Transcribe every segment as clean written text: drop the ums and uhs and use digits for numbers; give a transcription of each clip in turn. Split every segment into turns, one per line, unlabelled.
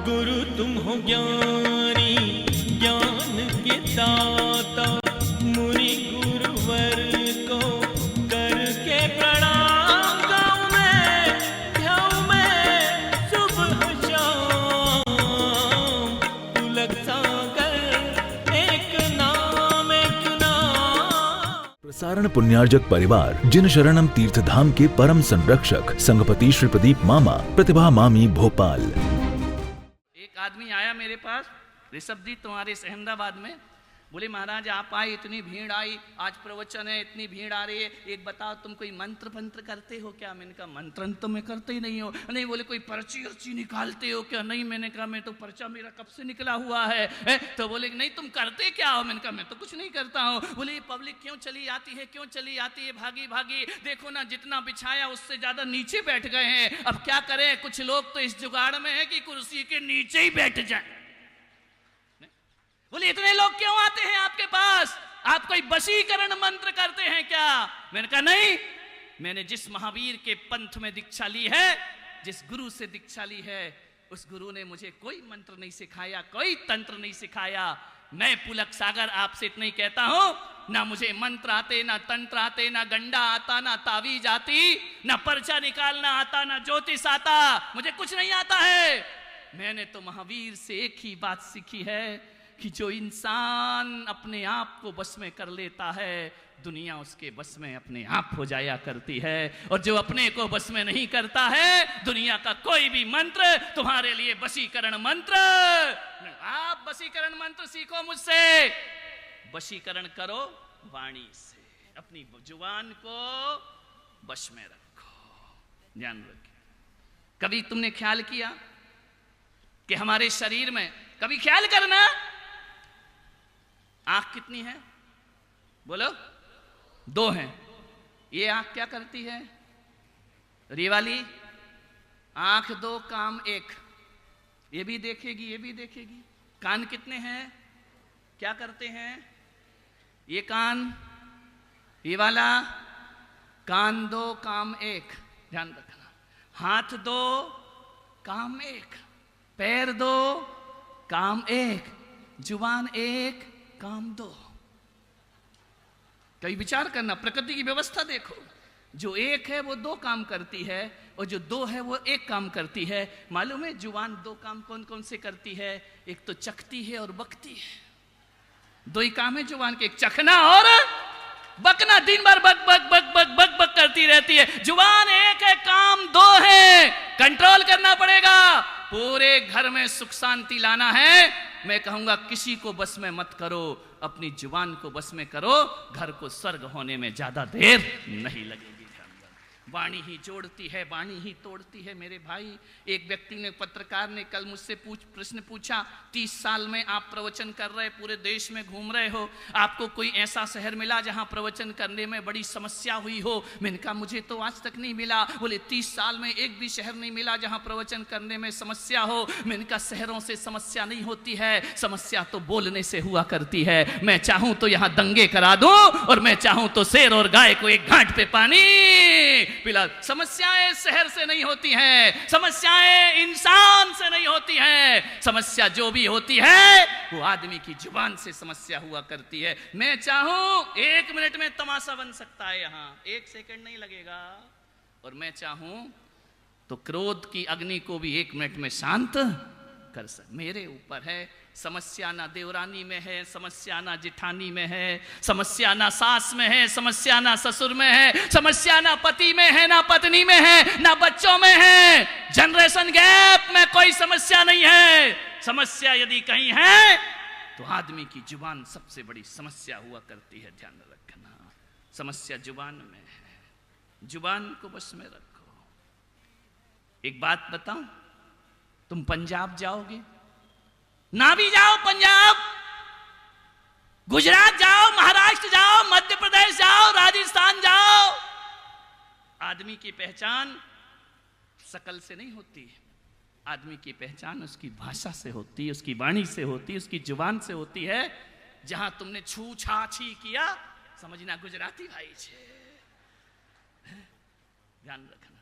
गुरु तुम हो ज्ञानी ज्ञान के दाता, मुनि गुरुवर को करके प्रणाम गाऊं मैं, ध्याऊं मैं सुबह शाम। पुलक सागर एक नाम एक नाम।
प्रसारण पुण्यार्जक परिवार जिन शरणम तीर्थ धाम के परम संरक्षक संघपति श्री प्रदीप मामा, प्रतिभा मामी, भोपाल।
एक आदमी आया मेरे पास, ऋषभ जी तुम्हारे अहमदाबाद में, बोले महाराज आप आए, इतनी भीड़ आई, आज प्रवचन है, इतनी भीड़ आ रही है, एक बताओ तुम कोई मंत्र पंत्र करते हो क्या? मैंने कहा मंत्र तो मैं करते ही नहीं हो। नहीं, बोले कोई पर्ची अर्ची निकालते हो क्या? नहीं, मैंने कहा मैं तो पर्चा मेरा कब से निकला हुआ है। तो बोले नहीं तुम करते क्या हो? मैंने कहा मैं तो कुछ नहीं करता हूँ। बोले पब्लिक क्यों चली आती है, क्यों चली आती है भागी भागी, देखो ना जितना बिछाया उससे ज्यादा नीचे बैठ गए हैं। अब क्या करें, कुछ लोग तो इस जुगाड़ में है कि कुर्सी के नीचे ही बैठ जाए। बोले इतने लोग क्यों आते हैं आपके पास, आप कोई वशीकरण मंत्र करते हैं क्या? मैंने कहा नहीं, मैंने जिस महावीर के पंथ में दीक्षा ली है, जिस गुरु से दीक्षा ली है, उस गुरु ने मुझे कोई मंत्र नहीं सिखाया, कोई तंत्र नहीं सिखाया। मैं पुलक सागर आपसे इतना ही कहता हूं, ना मुझे मंत्र आते, ना तंत्र आते, ना गंडा आता, ना तावीज आती, ना पर्चा निकालना आता, ना ज्योतिष आता, मुझे कुछ नहीं आता है। मैंने तो महावीर से एक ही बात सीखी है कि जो इंसान अपने आप को बस में कर लेता है, दुनिया उसके बस में अपने आप हो जाया करती है। और जो अपने को बस में नहीं करता है, दुनिया का कोई भी मंत्र तुम्हारे लिए वशीकरण मंत्र। आप वशीकरण मंत्र सीखो मुझसे, वशीकरण करो वाणी से, अपनी जुबान को बस में रखो। ध्यान रखिए, कभी तुमने ख्याल किया कि हमारे शरीर में, कभी ख्याल करना, आंख कितनी है? बोलो, दो हैं। ये आंख क्या करती है? ये वाली आंख दो काम एक, ये भी देखेगी, ये भी देखेगी। कान कितने हैं? क्या करते हैं? ये कान, ये वाला, कान दो काम एक, ध्यान रखना। हाथ दो काम एक, पैर दो काम एक, जुबान एक काम दो। कभी विचार करना, प्रकृति की व्यवस्था देखो, जो एक है वो दो काम करती है, और जो दो है वो एक काम करती है। मालूम है जुबान दो काम कौन कौन से करती है? एक तो चखती है और बकती है। दो ही काम है जुबान के, एक चखना और बकना। दिन भर बक बक बक बक बक बक करती रहती है। जुबान एक है, काम दो है, कंट्रोल करना पड़ेगा। पूरे घर में सुख शांति लाना है, मैं कहूंगा किसी को बस में मत करो, अपनी जुबान को बस में करो, घर को स्वर्ग होने में ज्यादा देर नहीं लगेगी। वाणी ही जोड़ती है, वाणी ही तोड़ती है। मेरे भाई, एक व्यक्ति ने, पत्रकार ने कल मुझसे प्रश्न पूछा, 30 साल में आप प्रवचन कर रहे, पूरे देश में घूम रहे हो, आपको कोई ऐसा शहर मिला जहां प्रवचन करने में बड़ी समस्या हुई हो? मैंने कहा मुझे तो आज तक नहीं मिला। बोले 30 साल में एक भी शहर नहीं मिला जहां प्रवचन करने में समस्या हो। मैंने कहा शहरों से समस्या नहीं होती है, समस्या तो बोलने से हुआ करती है। मैं चाहूं तो यहां दंगे करा दूं, और मैं चाहूं तो शेर और गाय को एक घाट पे पानी पिला। समस्याएं शहर से नहीं होती हैं, समस्याएं इंसान से नहीं होती हैं। समस्या जो भी होती है वो आदमी की जुबान से समस्या हुआ करती है। मैं चाहूं 1 मिनट में तमाशा बन सकता है, यहां 1 सेकंड नहीं लगेगा। और मैं चाहूं तो क्रोध की अग्नि को भी 1 मिनट में शांत कर सकता। मेरे ऊपर है। समस्या ना देवरानी में है, समस्या ना जिठानी में है, समस्या ना सास में है, समस्या ना ससुर में है, समस्या ना पति में है, ना पत्नी में है, ना बच्चों में है। जनरेशन गैप में कोई समस्या नहीं है। समस्या यदि कहीं है तो आदमी की जुबान सबसे बड़ी समस्या हुआ करती है। ध्यान रखना, समस्या जुबान में है, जुबान को बस में रखो। एक बात बताऊं, तुम पंजाब जाओगे, ना भी जाओ पंजाब, गुजरात जाओ, महाराष्ट्र जाओ, मध्य प्रदेश जाओ, राजस्थान जाओ, आदमी की पहचान शकल से नहीं होती। आदमी की पहचान उसकी भाषा से होती है, उसकी वाणी से होती है, उसकी जुबान से होती है। जहां तुमने छू छा छी किया, समझना गुजराती भाई छे। ध्यान रखना,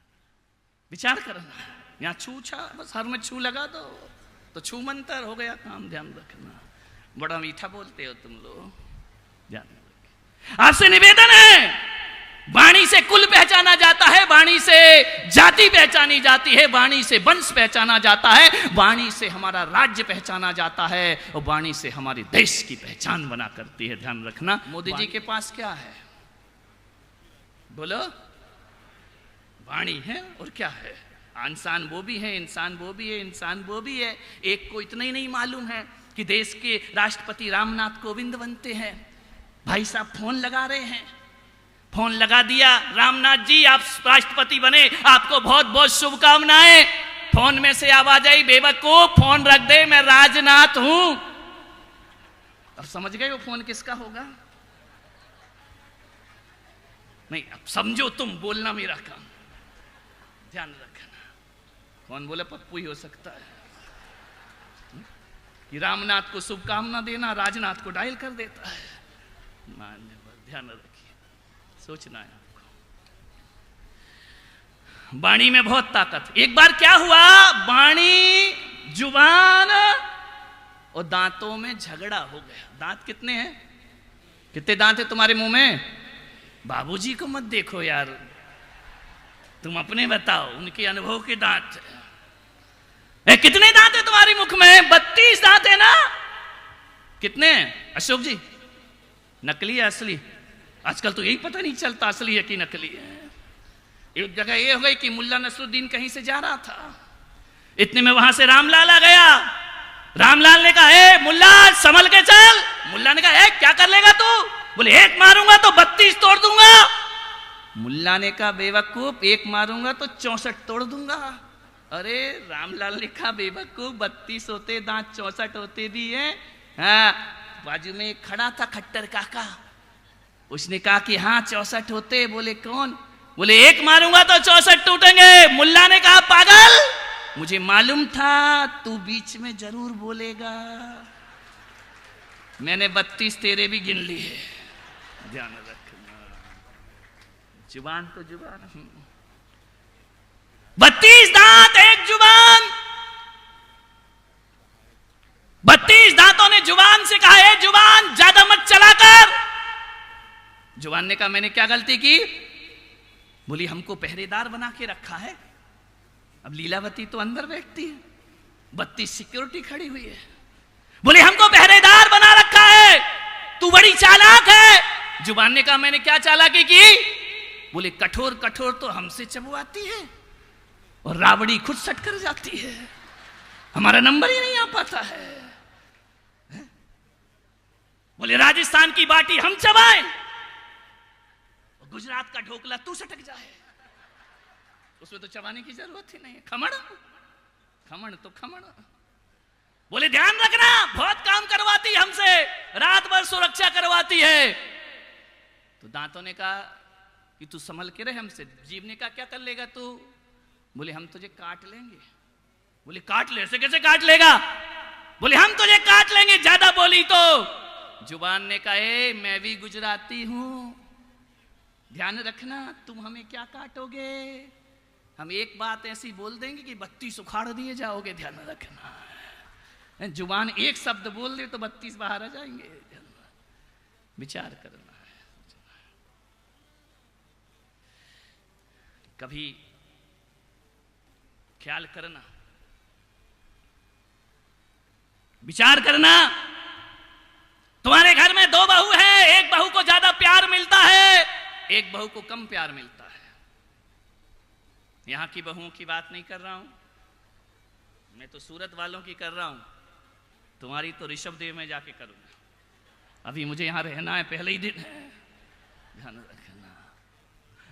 विचार करना। यहाँ छू छा, बस हर में छू लगा दो, तो छू मंतर हो गया काम, ध्यान रखना। बड़ा मीठा बोलते हो तुम लोग, ध्यान रखना। आपसे निवेदन है, वाणी से कुल पहचाना जाता है, वाणी से जाति पहचानी जाती है, वाणी से वंश पहचाना जाता है, वाणी से हमारा राज्य पहचाना जाता है, और वाणी से हमारे देश की पहचान बना करती है, ध्यान रखना। मोदी जी के पास क्या है? बोलो। वाणी है और क्या है? इंसान वो भी है, इंसान वो भी है, इंसान वो भी है। एक को इतना ही नहीं मालूम है कि देश के राष्ट्रपति रामनाथ कोविंद बनते हैं। भाई साहब फोन लगा रहे हैं, फोन लगा दिया, रामनाथ जी आप राष्ट्रपति बने, आपको बहुत बहुत शुभकामनाएं। फोन में से आवाज आई, बेवकूफ फोन रख दे, मैं राजनाथ हूं। अब समझ गए वो फोन किसका होगा? नहीं, अब समझो तुम, बोलना मेरा काम, ध्यान रखना। कौन बोला? पप्पू ही हो सकता है कि रामनाथ को शुभकामना देना, राजनाथ को डायल कर देता है। मान्यवर, ध्यान रखिए, सोचना है आपको। वाणी में बहुत ताकत। एक बार क्या हुआ, वाणी, जुबान और दांतों में झगड़ा हो गया। दांत कितने हैं? कितने दांत हैं तुम्हारे मुंह में? बाबूजी को मत देखो यार, तुम अपने बताओ, उनके अनुभव के दांत। कितने दांत है तुम्हारे मुख में? 32 दांत है ना? कितने हैं अशोक जी? नकली है असली? आजकल तो यही पता नहीं चलता असली है कि नकली है। एक जगह ये हो गई कि मुल्ला नसरुद्दीन कहीं से जा रहा था, इतने में वहां से रामलाल आ गया। रामलाल ने कहा, ए मुल्ला संभल के चल। मुल्ला ने कहा, ए क्या कर लेगा तू? बोले, एक मारूंगा तो 32 तोड़ दूंगा। मुल्ला ने कहा, बेवकूफ, एक मारूंगा तो 64 तोड़ दूंगा। अरे रामलाल ने कहा, बेवकूफ, 32 होते दांत, 64 होते भी है। हाँ, बाजू में एक खड़ा था खट्टर काका, उसने कहा कि हाँ 64 होते। बोले कौन? बोले, एक मारूंगा तो 64 टूटेंगे। मुल्ला ने कहा, पागल, मुझे मालूम था तू बीच में जरूर बोलेगा, मैंने 32 तेरे भी गिन लिए। ध्यान रखना, जुबान तो जुबान, 32 दांत एक जुबान। 32 दांतों ने जुबान से कहा, ए जुबान ज्यादा मत चला कर। जुबान ने कहा, मैंने क्या गलती की? बोली, हमको पहरेदार बना के रखा है। अब लीलावती तो अंदर बैठती है, 32 सिक्योरिटी खड़ी हुई है। बोले, हमको पहरेदार बना रखा है, तू बड़ी चालाक है। जुबान ने कहा, मैंने क्या चालाकी की? बोले, कठोर कठोर तो हमसे चबुआती है और रावड़ी खुद सट कर जाती है, हमारा नंबर ही नहीं आ पाता है। बोले, राजस्थान की बाटी हम चबाएं, गुजरात का ढोकला तू सटक जाए, उसमें तो चबाने की जरूरत ही नहीं है। खमण खमण तो खमण। बोले, ध्यान रखना, बहुत काम करवाती हमसे, रात भर सुरक्षा करवाती है। तो दांतों ने कहा कि तू संभल के रहे हमसे। जीभ ने कहा, क्या कर लेगा तू? बोले, हम तुझे काट लेंगे। बोले, काट ले? ऐसे कैसे काट लेगा? बोले, हम तुझे काट लेंगे ज्यादा बोली तो। जुबान ने कहा, मैं भी गुजराती हूं, ध्यान रखना, तुम हमें क्या काटोगे? हम एक बात ऐसी बोल देंगे कि 32 उखाड़ दिए जाओगे, ध्यान रखना। जुबान एक शब्द बोल दे तो 32 बाहर आ जाएंगे। विचार करना है। कभी ख्याल करना, विचार करना। तुम्हारे घर में 2 बहू है, एक बहू को ज्यादा प्यार मिलता है, एक बहू को कम प्यार मिलता है। यहां की बहुओं की बात नहीं कर रहा हूं, मैं तो सूरत वालों की कर रहा हूं। तुम्हारी तो ऋषभ देव में जाके करूंगा, अभी मुझे यहां रहना है, पहले ही दिन है। ध्यान रखना,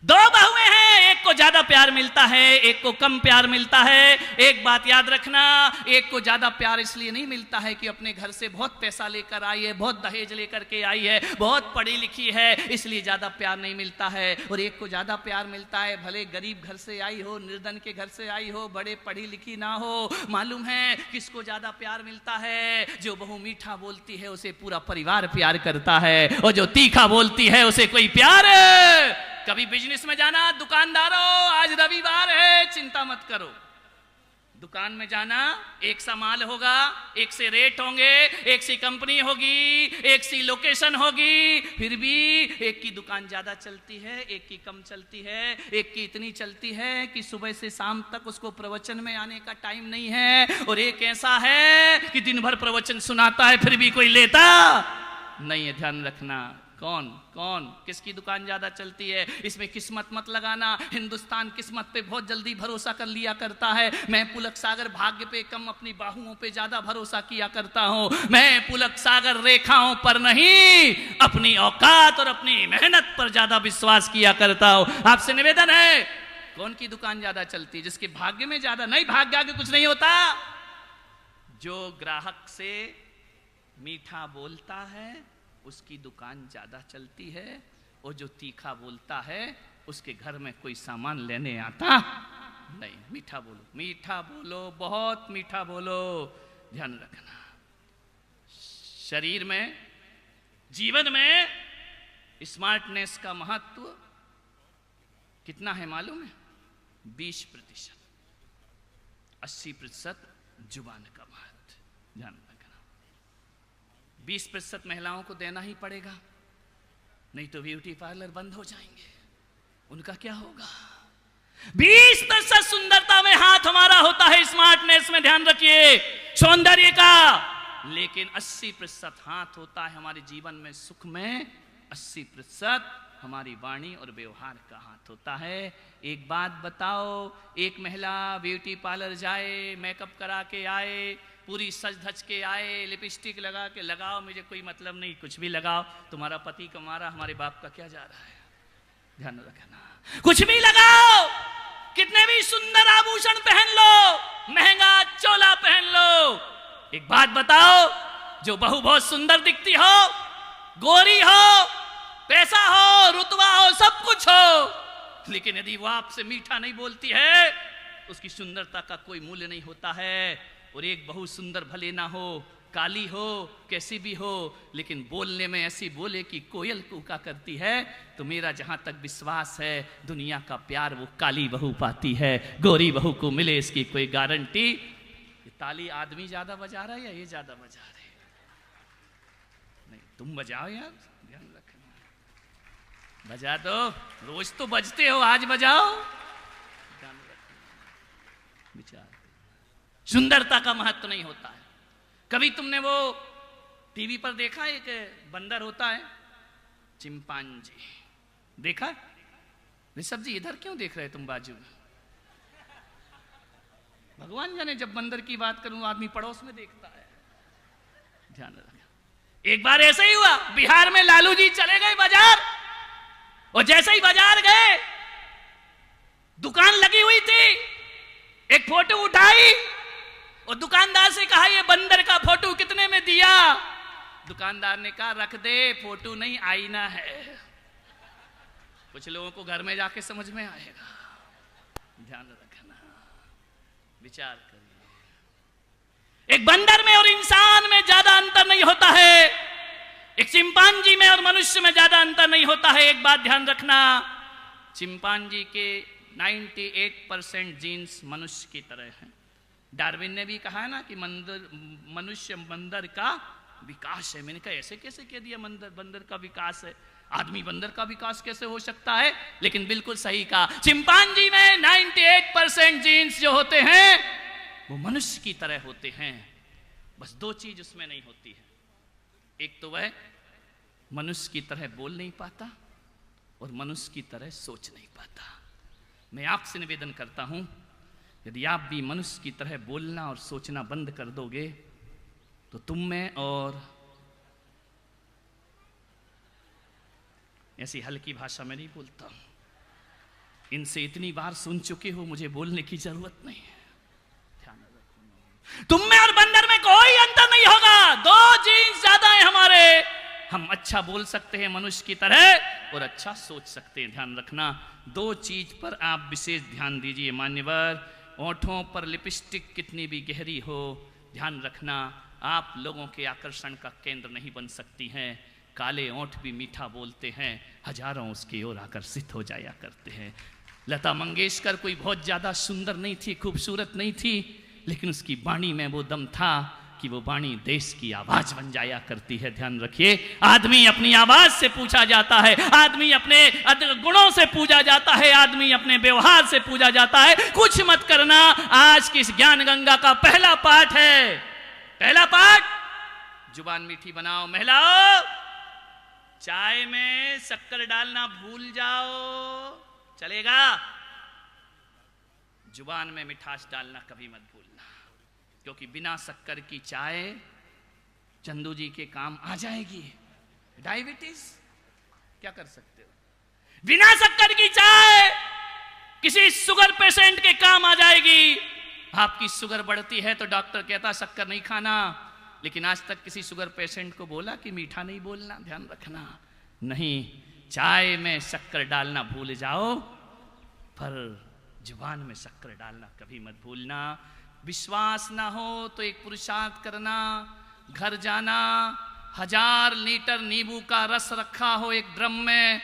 2 बहुएं हैं, एक को ज्यादा प्यार मिलता है, एक को कम प्यार मिलता है। एक बात याद रखना, एक को ज्यादा प्यार इसलिए नहीं मिलता है कि अपने घर से बहुत पैसा लेकर आई है, बहुत दहेज लेकर के आई है, बहुत पढ़ी लिखी है, इसलिए ज्यादा प्यार नहीं मिलता है। और एक को ज्यादा प्यार मिलता है, भले गरीब घर से आई हो, निर्धन के घर से आई हो, बड़े पढ़ी लिखी ना हो। मालूम है किसको ज्यादा प्यार मिलता है? जो बहू मीठा बोलती है उसे पूरा परिवार प्यार करता है, और जो तीखा बोलती है उसे कोई प्यार। कभी बिजनेस में जाना, दुकानदारों आज रविवार है, चिंता मत करो, दुकान में जाना, एक सा माल होगा, एक से रेट होंगे, एक सी कंपनी होगी, एक सी लोकेशन होगी, फिर भी एक की दुकान ज्यादा चलती है, एक की कम चलती है, एक की इतनी चलती है कि सुबह से शाम तक उसको प्रवचन में आने का टाइम नहीं है, और एक ऐसा है कि दिन भर प्रवचन सुनाता है फिर भी कोई लेता नहीं है। ध्यान रखना, कौन कौन किसकी दुकान ज्यादा चलती है, इसमें किस्मत मत लगाना। हिंदुस्तान किस्मत पे बहुत जल्दी भरोसा कर लिया करता है। मैं पुलक सागर भाग्य पे कम, अपनी बाहुओं पे ज्यादा भरोसा किया करता हूं। मैं पुलक सागर रेखाओं पर नहीं, अपनी औकात और अपनी मेहनत पर ज्यादा विश्वास किया करता हूं। आपसे निवेदन है, कौन की दुकान ज्यादा चलती है? जिसके भाग्य में ज्यादा नहीं, भाग्य आगे कुछ नहीं होता। जो ग्राहक से मीठा बोलता है उसकी दुकान ज्यादा चलती है, और जो तीखा बोलता है उसके घर में कोई सामान लेने आता नहीं। मीठा बोलो, मीठा बोलो, बहुत मीठा बोलो। ध्यान रखना, शरीर में, जीवन में स्मार्टनेस का महत्व कितना है मालूम है? 20%, 80% जुबान का महत्व। ध्यान रखना, 20% महिलाओं को देना ही पड़ेगा, नहीं तो ब्यूटी पार्लर बंद हो जाएंगे। उनका क्या होगा? 20% सुंदरता में हाथ हमारा होता है, स्मार्टनेस में, ध्यान रखिए, सौंदर्य का। लेकिन 80% हाथ होता है हमारे जीवन में, सुख में। 80% हमारी वाणी और व्यवहार का हाथ होता है। एक बात बताओ, एक महिला ब्यूटी पार्लर जाए, मेकअप करा के आए, पूरी सज धज के आए, लिपस्टिक लगा के, लगाओ मुझे कोई मतलब नहीं, कुछ भी लगाओ, तुम्हारा पति कमारा, हमारे बाप का क्या जा रहा है? ध्यान रखना, कुछ भी लगाओ, कितने भी सुंदर आभूषण पहन लो, महंगा चोला पहन लो, एक बात बताओ, जो बहू बहुत सुंदर दिखती हो, गोरी हो, पैसा हो, रुतबा हो, सब कुछ हो, लेकिन यदि वो आपसे मीठा नहीं बोलती है, उसकी सुंदरता का कोई मूल्य नहीं होता है। और एक बहू सुंदर भले ना हो, काली हो, कैसी भी हो, लेकिन बोलने में ऐसी बोले कि कोयल कूका करती है, तो मेरा जहां तक विश्वास है, दुनिया का प्यार वो काली बहू पाती है, गोरी बहू को मिले इसकी कोई गारंटी। ये ताली आदमी ज्यादा बजा रहा है या ये ज्यादा बजा रहे? नहीं, तुम बजाओ यार, ध्यान रखना, बजा दो, रोज तो बजते हो, आज बजाओ। ध्यान रखना, विचार, सुंदरता का महत्व नहीं होता है। कभी तुमने वो टीवी पर देखा, एक बंदर होता है, चिंपांजी, देखा? ऋषभ जी इधर क्यों देख रहे तुम बाजू में? भगवान जाने, जब बंदर की बात करूं आदमी पड़ोस में देखता है। ध्यान रखना, एक बार ऐसे ही हुआ, बिहार में लालू जी चले गए बाजार, और जैसे ही बाजार गए, दुकान लगी हुई थी, एक फोटो उठाई और दुकानदार से कहा, ये बंदर का फोटो कितने में दिया? दुकानदार ने कहा, रख दे, फोटो नहीं, आईना है। कुछ लोगों को घर में जाके समझ में आएगा। ध्यान रखना, विचार करिए, एक बंदर में और इंसान में ज्यादा अंतर नहीं होता है, एक चिंपांजी में और मनुष्य में ज्यादा अंतर नहीं होता है। एक बात ध्यान रखना, चिंपांजी के 98% जीन्स मनुष्य की तरह हैं। डार्विन ने भी कहा है ना कि मनुष्य बंदर का विकास है। मैंने कहा ऐसे कैसे कह दिया, बंदर का विकास है? आदमी बंदर का विकास कैसे हो सकता है? लेकिन बिल्कुल सही कहा, चिंपांजी में 98% जीन्स जो होते हैं वो मनुष्य की तरह होते हैं। बस दो चीज उसमें नहीं होती है, एक तो वह मनुष्य की तरह बोल नहीं पाता और मनुष्य की तरह सोच नहीं पाता। मैं आपसे निवेदन करता हूं, यदि आप भी मनुष्य की तरह बोलना और सोचना बंद कर दोगे तो तुम में, और ऐसी हल्की भाषा में नहीं बोलता हूं, इनसे इतनी बार सुन चुके हो, मुझे बोलने की जरूरत नहीं है। ध्यान रखो, तुम में और बंदर में कोई अंतर नहीं होगा, दो जीन्स ज्यादा है हमारे। हम अच्छा बोल सकते हैं मनुष्य की तरह और अच्छा सोच सकते हैं। ध्यान रखना, दो चीज पर आप विशेष ध्यान दीजिए मान्यवर। ओंठों पर लिपस्टिक कितनी भी गहरी हो, ध्यान रखना, आप लोगों के आकर्षण का केंद्र नहीं बन सकती हैं। काले ओंठ भी मीठा बोलते हैं, हजारों उसकी ओर आकर्षित हो जाया करते हैं। लता मंगेशकर कोई बहुत ज्यादा सुंदर नहीं थी, खूबसूरत नहीं थी, लेकिन उसकी वाणी में वो दम था कि वो वाणी देश की आवाज बन जाया करती है। ध्यान रखिए, आदमी अपनी आवाज से पूछा जाता है, आदमी अपने गुणों से पूजा जाता है, आदमी अपने व्यवहार से पूजा जाता है। कुछ मत करना, आज की इस ज्ञान गंगा का पहला पाठ है। पहला पाठ, जुबान मीठी बनाओ। महिलाओं, चाय में शक्कर डालना भूल जाओ, चलेगा? जुबान में मिठास डालना कभी मत भूलना, क्योंकि बिना शक्कर की चाय चंदू जी के काम आ जाएगी। डायबिटीज क्या कर सकते हो? बिना शक्कर की चाय किसी शुगर पेशेंट के काम आ जाएगी। आपकी शुगर बढ़ती है तो डॉक्टर कहता शक्कर नहीं खाना, लेकिन आज तक किसी शुगर पेशेंट को बोला कि मीठा नहीं बोलना? ध्यान रखना, नहीं, चाय में शक्कर डालना भूल जाओ, पर जुबान में शक्कर डालना कभी मत भूलना। विश्वास ना हो तो एक पुरुषार्थ करना, घर जाना, 1000 लीटर नींबू का रस रखा हो एक ड्रम में,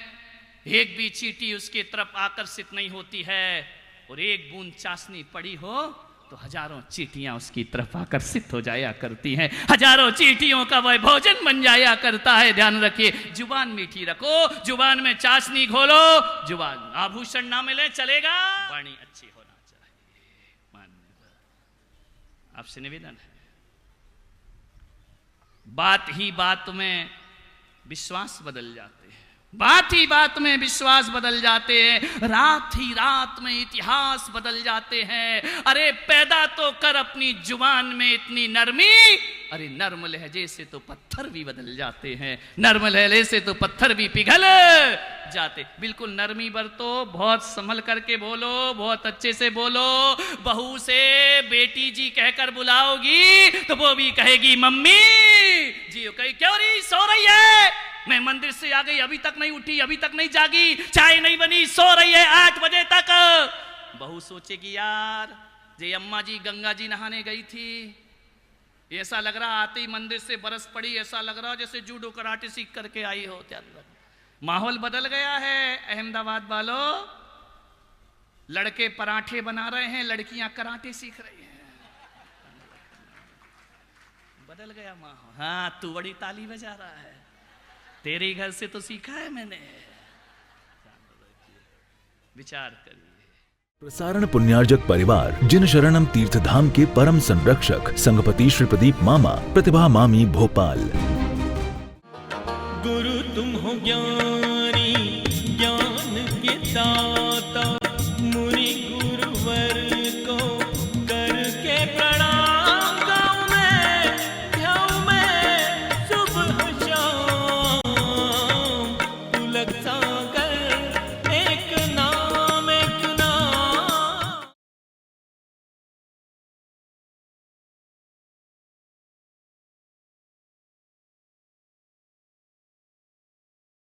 एक भी चींटी उसके तरफ आकर्षित नहीं होती है, और एक बूंद चाशनी पड़ी हो तो हजारों चींटियां उसकी तरफ आकर्षित हो जाया करती हैं, हजारों चींटियों का वह भोजन बन जाया करता है। ध्यान रखिए, जुबान मीठी रखो, जुबान में चाशनी घोलो, जुबान आभूषण ना मिले चलेगा, वाणी अच्छी होना चाहिए। मान्यता आपसे निवेदन है, बात ही बात में विश्वास बदल जाते हैं, बात ही बात में विश्वास बदल जाते हैं, रात ही रात में इतिहास बदल जाते हैं। अरे पैदा तो कर अपनी जुबान में इतनी नरमी, अरे नर्म लहजे से तो पत्थर भी बदल जाते हैं, नर्म लहजे से तो पत्थर भी पिघल जाते। बिल्कुल नरमी बरतो, बहुत संभल करके बोलो, बहुत अच्छे से बोलो। बहू से बेटी जी कहकर बुलाओगी तो वो भी कहेगी मम्मी जी, कही क्यों नहीं सो रही है? मैं मंदिर से आ गई, अभी तक नहीं उठी, अभी तक नहीं जागी, चाय नहीं बनी, सो रही है 8 बजे तक। बहू सोचेगी यार, जे अम्मा जी गंगा जी नहाने गई थी, ऐसा लग रहा आते ही मंदिर से बरस पड़ी, ऐसा लग रहा जैसे जूडो कराटे सीख करके आई हो। माहौल बदल गया है अहमदाबाद वालों, लड़के पराठे बना रहे हैं, लड़कियां कराटे सीख रही हैं, बदल गया माहौल। हाँ, तू बड़ी ताली बजा रहा है, तेरे घर से तो सीखा है मैंने। विचार करिए।
प्रसारण पुण्यार्जक परिवार जिन शरणम तीर्थधाम के परम संरक्षक संघपति श्री प्रदीप मामा, प्रतिभा मामी, भोपाल।
गुरु तुम हो ज्ञानी, ज्ञान के दाता।